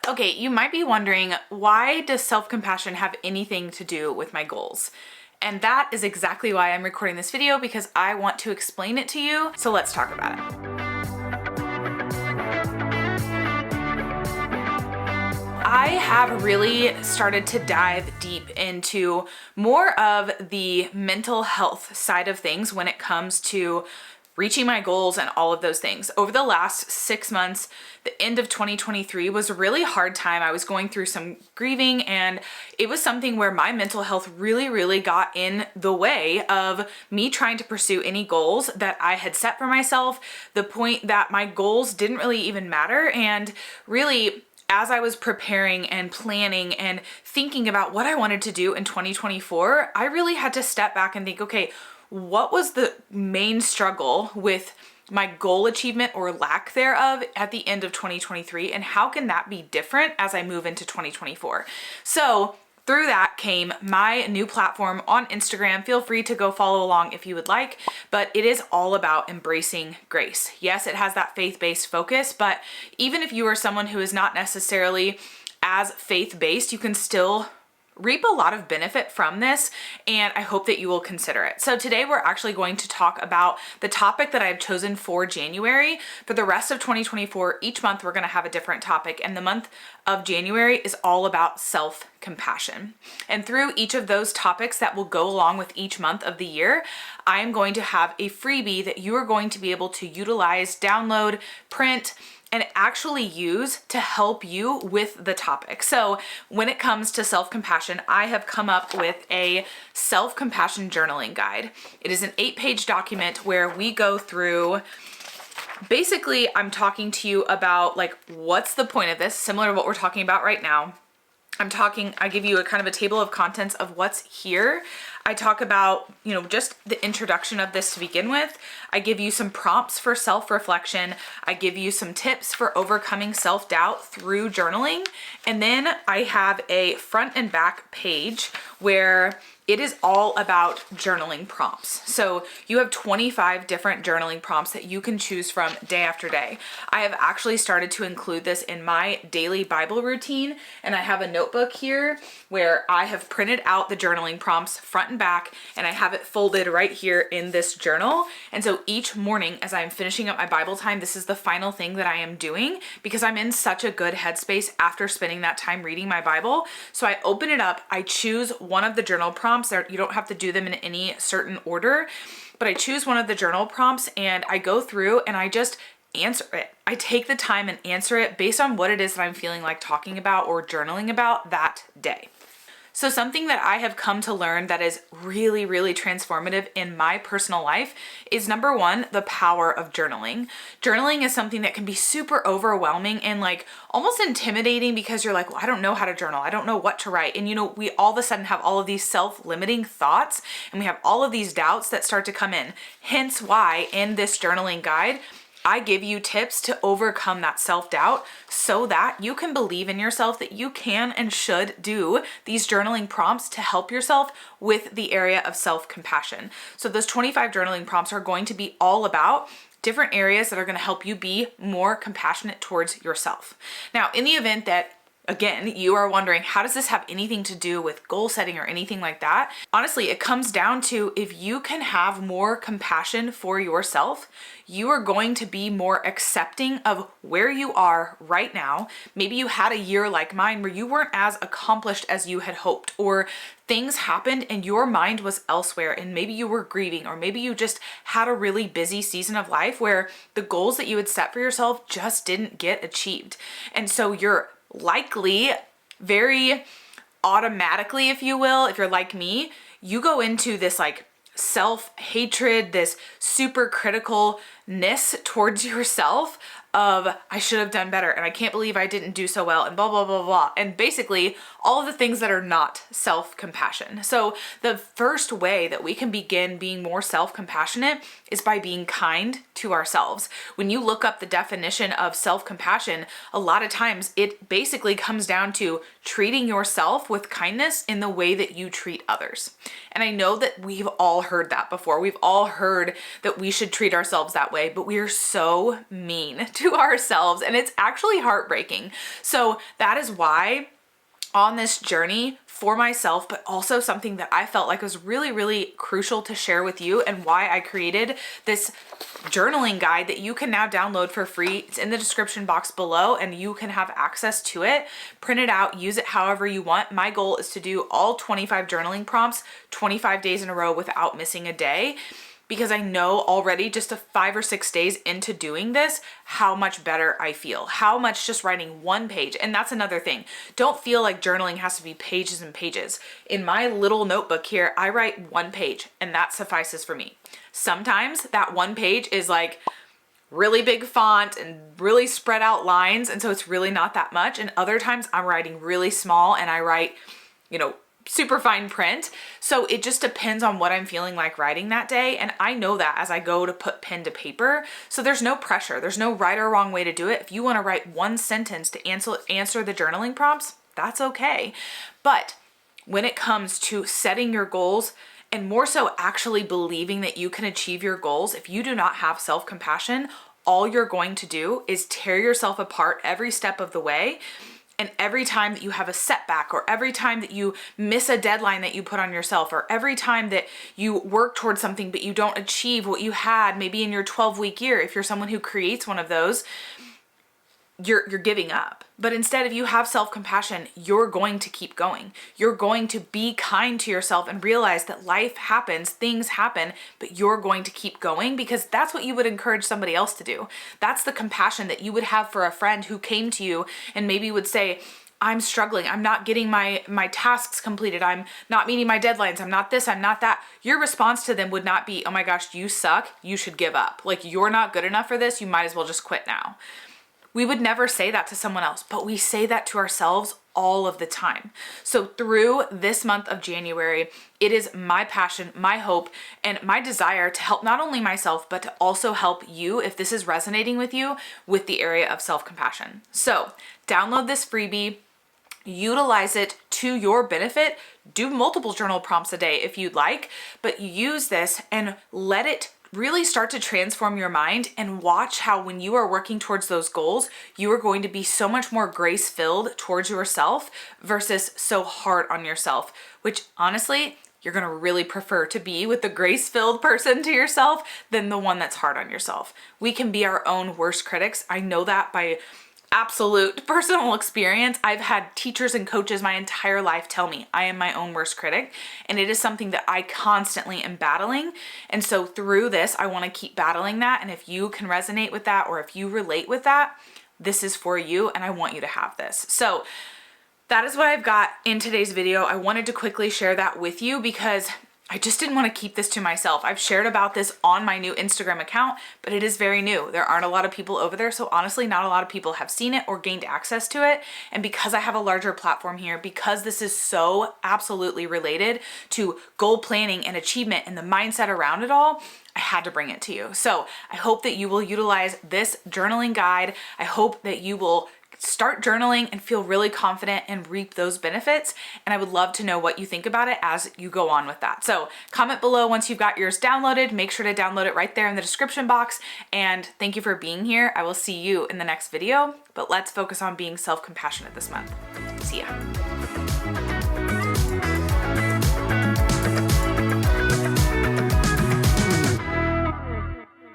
Okay, you might be wondering, why does self-compassion have anything to do with my goals? And that is exactly why I'm recording this video, because I want to explain it to you. So let's talk about it. I have really started to dive deep into more of the mental health side of things when it comes to reaching my goals and all of those things. Over the last 6 months, the end of 2023 was a really hard time. I was going through some grieving, and it was something where my mental health really got in the way of me trying to pursue any goals that I had set for myself, the point that my goals didn't really even matter. And really, as I was preparing and planning and thinking about what I wanted to do in 2024, I really had to step back and think, okay, what was the main struggle with my goal achievement or lack thereof at the end of 2023, and how can that be different as I move into 2024? So through that came my new platform on Instagram. Feel free to go follow along if you would like, but it is all about embracing grace. Yes, it has that faith-based focus, but even if you are someone who is not necessarily as faith-based, you can still reap a lot of benefit from this, and I hope that you will consider it. So today we're actually going to talk about the topic that I've chosen for January. For the rest of 2024, each month we're going to have a different topic, and the month of January is all about self-compassion. And through each of those topics that will go along with each month of the year, I am going to have a freebie that you are going to be able to utilize, download, print, and actually use to help you with the topic. So when it comes to self-compassion, I have come up with a self-compassion journaling guide. It is an 8-page document where we go through, basically I'm talking to you about like, what's the point of this? Similar to what we're talking about right now. I give you a kind of a table of contents of what's here. I talk about, just the introduction of this to begin with. I give you some prompts for self-reflection. I give you some tips for overcoming self-doubt through journaling. And then I have a front and back page where it is all about journaling prompts. So you have 25 different journaling prompts that you can choose from day after day. I have actually started to include this in my daily Bible routine, and I have a notebook here where I have printed out the journaling prompts front and back, and I have it folded right here in this journal. And so each morning as I'm finishing up my Bible time, this is the final thing that I am doing because I'm in such a good headspace after spending that time reading my Bible. So I open it up, I choose one of the journal prompts. You don't have to do them in any certain order, but I choose one of the journal prompts and I go through and I just answer it. I take the time and answer it based on what it is that I'm feeling like talking about or journaling about that day. So something that I have come to learn that is really transformative in my personal life is, number one, the power of journaling. Journaling is something that can be super overwhelming and like almost intimidating because you're like, well, I don't know how to journal. I don't know what to write. And we all of a sudden have all of these self-limiting thoughts and we have all of these doubts that start to come in. Hence why in this journaling guide, I give you tips to overcome that self-doubt so that you can believe in yourself that you can and should do these journaling prompts to help yourself with the area of self-compassion. So those 25 journaling prompts are going to be all about different areas that are going to help you be more compassionate towards yourself. Now, in the event that again, you are wondering, how does this have anything to do with goal setting or anything like that? Honestly, it comes down to if you can have more compassion for yourself, you are going to be more accepting of where you are right now. Maybe you had a year like mine where you weren't as accomplished as you had hoped, or things happened and your mind was elsewhere, and maybe you were grieving, or maybe you just had a really busy season of life where the goals that you had set for yourself just didn't get achieved. And so you're likely very automatically, if you will, if you're like me, you go into this like self-hatred, this super criticalness towards yourself of I should have done better and I can't believe I didn't do so well and blah, blah, blah, blah. And basically all of the things that are not self-compassion. So the first way that we can begin being more self-compassionate is by being kind to ourselves. When you look up the definition of self-compassion, a lot of times it basically comes down to treating yourself with kindness in the way that you treat others. And I know that we've all heard that before. We've all heard that we should treat ourselves that way, but we are so mean to to ourselves, and it's actually heartbreaking. So that is why on this journey for myself, but also something that I felt like was really, really crucial to share with you, and why I created this journaling guide that you can now download for free. It's in the description box below and you can have access to it. Print it out, use it however you want. My goal is to do all 25 journaling prompts 25 days in a row without missing a day, because I know already just 5 or 6 days into doing this, how much better I feel, how much just writing one page. And that's another thing. Don't feel like journaling has to be pages and pages. In my little notebook here, I write one page and that suffices for me. Sometimes that one page is like really big font and really spread out lines, and so it's really not that much. And other times I'm writing really small and I write, super fine print. So it just depends on what I'm feeling like writing that day. And I know that as I go to put pen to paper. So there's no pressure. There's no right or wrong way to do it. If you want to write one sentence to answer the journaling prompts, that's okay. But when it comes to setting your goals, and more so actually believing that you can achieve your goals, if you do not have self-compassion, all you're going to do is tear yourself apart every step of the way. And every time that you have a setback, or every time that you miss a deadline that you put on yourself, or every time that you work towards something but you don't achieve what you had maybe in your 12-week year, if you're someone who creates one of those, you're giving up. But instead, if you have self-compassion, you're going to keep going. You're going to be kind to yourself and realize that life happens, things happen, but you're going to keep going, because that's what you would encourage somebody else to do. That's the compassion that you would have for a friend who came to you and maybe would say, I'm struggling, I'm not getting my tasks completed, I'm not meeting my deadlines, I'm not this, I'm not that. Your response to them would not be, oh my gosh, you suck, you should give up. Like, you're not good enough for this, you might as well just quit now. We would never say that to someone else, but we say that to ourselves all of the time. So through this month of January, it is my passion, my hope, and my desire to help not only myself, but to also help you, if this is resonating with you, with the area of self-compassion. So download this freebie, utilize it to your benefit, do multiple journal prompts a day if you'd like, but use this and let it really start to transform your mind, and watch how when you are working towards those goals, you are going to be so much more grace-filled towards yourself versus so hard on yourself, which honestly, you're gonna really prefer to be with the grace-filled person to yourself than the one that's hard on yourself. We can be our own worst critics. I know that by absolute personal experience. I've had teachers and coaches my entire life tell me I am my own worst critic, and it is something that I constantly am battling. And so through this, I want to keep battling that. And if you can resonate with that, or if you relate with that, this is for you, and I want you to have this. So that is what I've got in today's video. I wanted to quickly share that with you because I just didn't want to keep this to myself. I've shared about this on my new Instagram account, but it is very new. There aren't a lot of people over there. So honestly, not a lot of people have seen it or gained access to it. And because I have a larger platform here, because this is so absolutely related to goal planning and achievement and the mindset around it all, I had to bring it to you. So I hope that you will utilize this journaling guide. I hope that you will start journaling and feel really confident and reap those benefits. And I would love to know what you think about it as you go on with that. So comment below once you've got yours downloaded. Make sure to download it right there in the description box. And thank you for being here. I will see you in the next video, but let's focus on being self-compassionate this month. See ya.